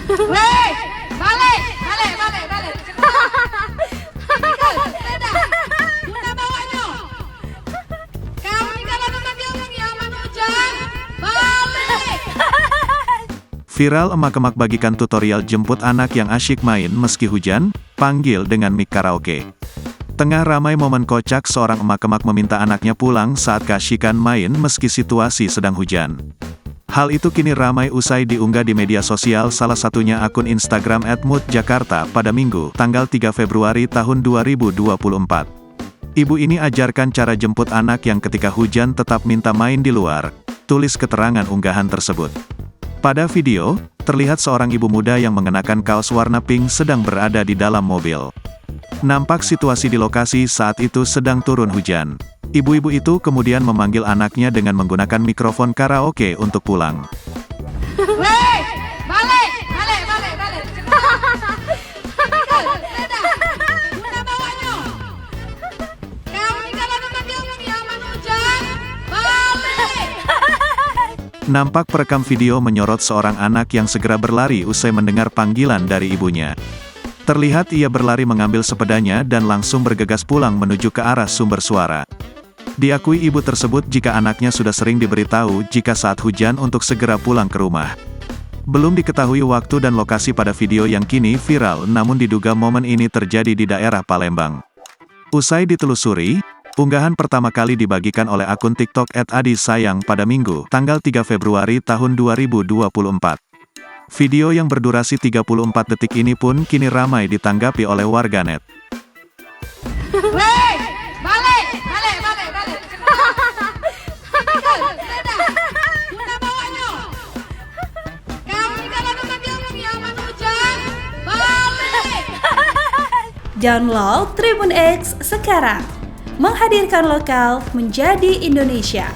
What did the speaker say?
Weh, balik, balik, balik, balik. Tinggal sepeda. Bunda bawanya. Kami kalau memanggil Yaman hujan, balik. Viral emak-emak bagikan tutorial jemput anak yang asyik main meski hujan, panggil dengan mic karaoke. Tengah ramai momen kocak seorang emak-emak meminta anaknya pulang saat keasyikan main meski situasi sedang hujan. Hal itu kini ramai usai diunggah di media sosial, salah satunya akun Instagram @moodjakarta pada Minggu, tanggal 3 Februari tahun 2024. Ibu ini ajarkan cara jemput anak yang ketika hujan tetap minta main di luar, tulis keterangan unggahan tersebut. Pada video, terlihat seorang ibu muda yang mengenakan kaos warna pink sedang berada di dalam mobil. Nampak situasi di lokasi saat itu sedang turun hujan. Ibu-ibu itu kemudian memanggil anaknya dengan menggunakan mikrofon karaoke untuk pulang. Weh, balik, balik, balik, balik. Tinggal sepeda. Bunda bawanya. Kami kalau memanggil Yaman hujan, balik. Nampak perekam video menyorot seorang anak yang segera berlari usai mendengar panggilan dari ibunya. Terlihat ia berlari mengambil sepedanya dan langsung bergegas pulang menuju ke arah sumber suara. Diakui ibu tersebut jika anaknya sudah sering diberitahu jika saat hujan untuk segera pulang ke rumah. Belum diketahui waktu dan lokasi pada video yang kini viral, namun diduga momen ini terjadi di daerah Palembang. Usai ditelusuri, unggahan pertama kali dibagikan oleh akun TikTok @adisayang pada Minggu, tanggal 3 Februari tahun 2024. Video yang berdurasi 34 detik ini pun kini ramai ditanggapi oleh warganet. Weh, balik, balik, balik, balik. Tinggal sepeda. Bunda bawanya. Kami kalau memanggil Yaman hujan, balik. Download Tribun X sekarang. Menghadirkan lokal menjadi Indonesia.